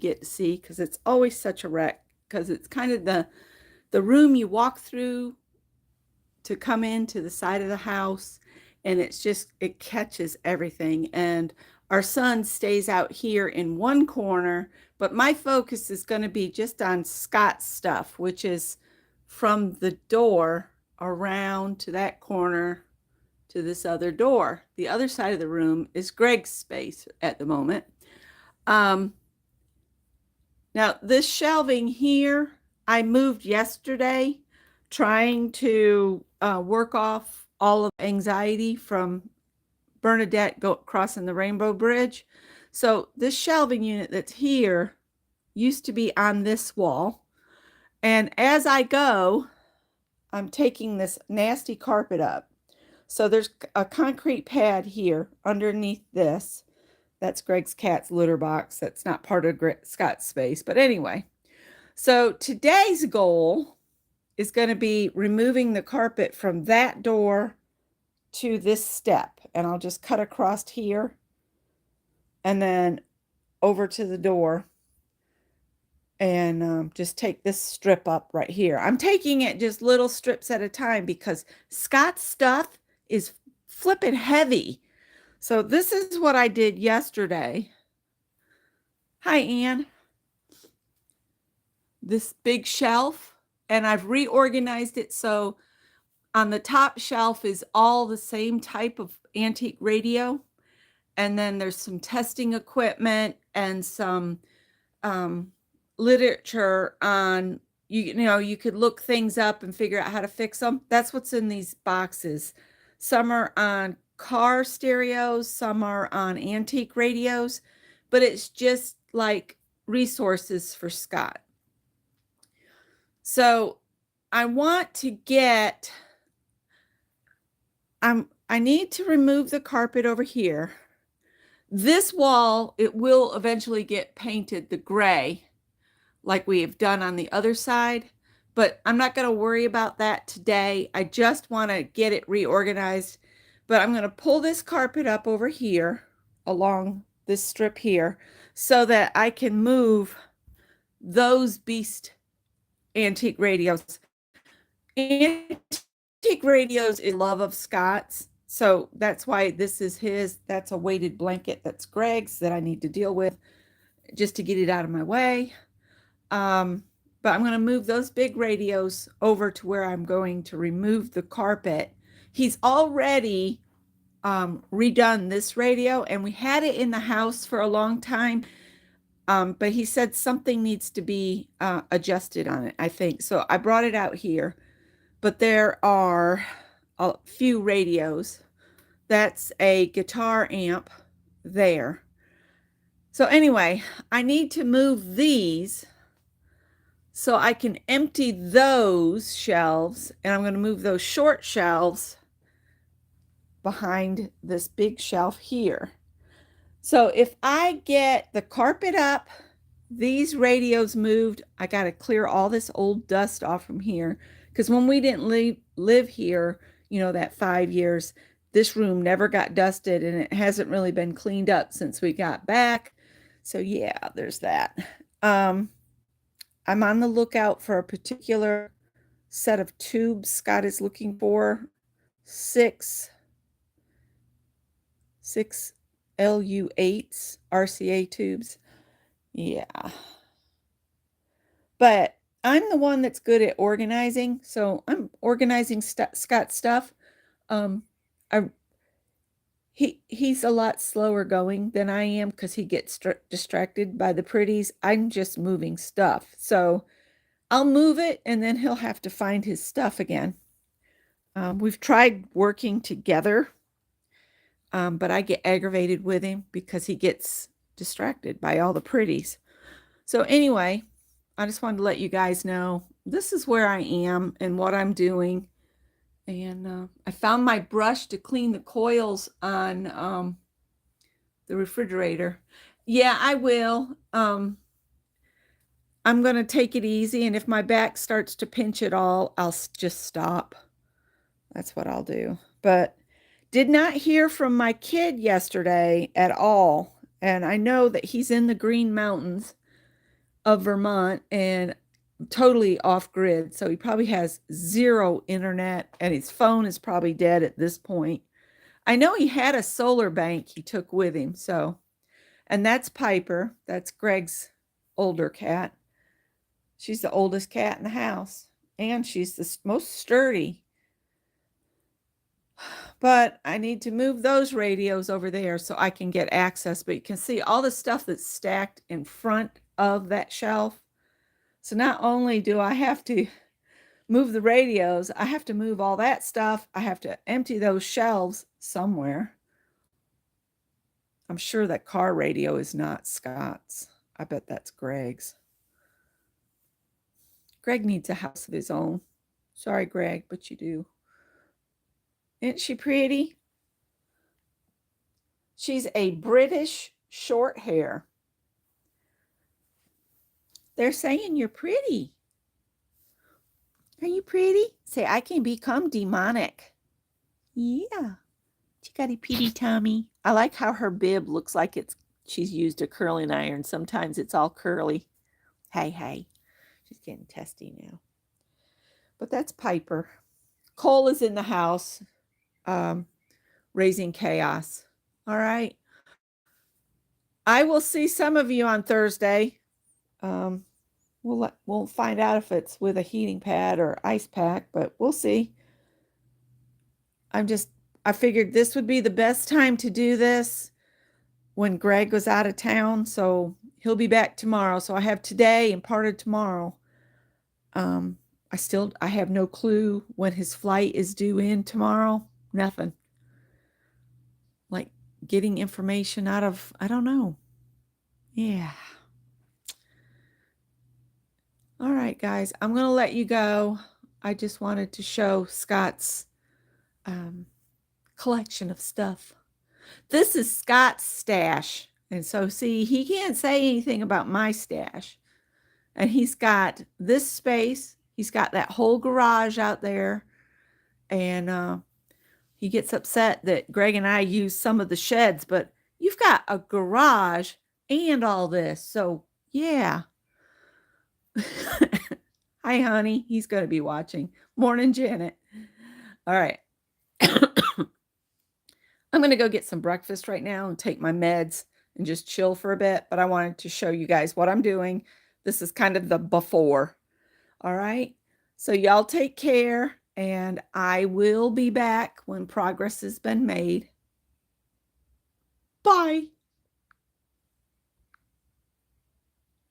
get to see because it's always such a wreck because it's kind of the room you walk through to come into the side of the house, and it catches everything. And our son stays out here in one corner, but my focus is going to be just on Scott's stuff, which is from the door around to that corner to this other door. The other side of the room is Greg's space at the moment. um, Now, this shelving here, I moved yesterday trying to work off all of anxiety from Bernadette crossing the Rainbow Bridge. So this shelving unit that's here used to be on this wall. And as I go, I'm taking this nasty carpet up. So there's a concrete pad here underneath this. That's Greg's cat's litter box. That's not part of Scott's space. But anyway, so today's goal is going to be removing the carpet from that door to this step. And I'll just cut across here and then over to the door and just take this strip up right here. I'm taking it just little strips at a time because Scott's stuff is flipping heavy. So this is what I did yesterday. Hi, Ann. This big shelf, and I've reorganized it so on the top shelf is all the same type of antique radio. And then there's some testing equipment and some literature on, you could look things up and figure out how to fix them. That's what's in these boxes. Some are on car stereos, some are on antique radios, but it's just like resources for Scott. So I want to get, I need to remove the carpet over here. This wall, it will eventually get painted the gray like we have done on the other side, but I'm not going to worry about that today. I just want to get it reorganized. But I'm going to pull this carpet up over here along this strip here so that I can move those beast antique radios. Antique radios is love of Scott's. So that's why this is his. That's a weighted blanket. That's Greg's that I need to deal with just to get it out of my way. But I'm going to move those big radios over to where I'm going to remove the carpet. He's already redone this radio, and we had it in the house for a long time. But he said something needs to be adjusted on it, I think. So I brought it out here. But there are a few radios. That's a guitar amp there. So anyway, I need to move these so I can empty those shelves, and I'm going to move those short shelves behind this big shelf here. So if I get the carpet up, these radios moved, I got to clear all this old dust off from here. Because when we didn't live here, that 5 years, this room never got dusted, and it hasn't really been cleaned up since we got back. So yeah, there's that. I'm on the lookout for a particular set of tubes Scott is looking for. Six LU8s, RCA tubes. Yeah. But I'm the one that's good at organizing, so I'm organizing Scott's stuff. He's a lot slower going than I am because he gets distracted by the pretties. I'm just moving stuff. So I'll move it, and then he'll have to find his stuff again. We've tried working together, but I get aggravated with him because he gets distracted by all the pretties. So anyway, I just wanted to let you guys know this is where I am and what I'm doing. And I found my brush to clean the coils on the refrigerator. Yeah, I will. I'm going to take it easy, and if my back starts to pinch at all, I'll just stop. That's what I'll do. But did not hear from my kid yesterday at all, and I know that he's in the Green Mountains. of Vermont and totally off grid. So he probably has zero internet and his phone is probably dead at this point. I know he had a solar bank he took with him. So, and that's Piper. That's Greg's older cat. She's the oldest cat in the house and she's the most sturdy. But I need to move those radios over there so I can get access. But you can see all the stuff that's stacked in front of that shelf. So not only do I have to move the radios, I have to move all that stuff. I have to empty those shelves somewhere. I'm sure that car radio is not Scott's. I bet that's Greg's. Greg needs a house of his own. Sorry, Greg, but you do. Isn't she pretty? She's a British short hair. They're saying you're pretty. Are you pretty? Say, I can become demonic. Yeah. She got a pretty tummy. I like how her bib looks like she's used a curling iron. Sometimes it's all curly. Hey. She's getting testy now. But that's Piper. Cole is in the house, raising chaos. All right. I will see some of you on Thursday. We'll find out if it's with a heating pad or ice pack, but we'll see. I figured this would be the best time to do this when Greg was out of town, so he'll be back tomorrow. So I have today and part of tomorrow. I have no clue when his flight is due in tomorrow. Nothing. Like getting information out of, I don't know. Yeah. All right, guys, I'm going to let you go. I just wanted to show Scott's collection of stuff. This is Scott's stash. And so, see, he can't say anything about my stash. And he's got this space. He's got that whole garage out there. And he gets upset that Greg and I use some of the sheds. But you've got a garage and all this. So, yeah. Hi, honey. He's going to be watching. Morning, Janet. All right. I'm going to go get some breakfast right now and take my meds and just chill for a bit. But I wanted to show you guys what I'm doing. This is kind of the before. All right. So y'all take care. And I will be back when progress has been made. Bye.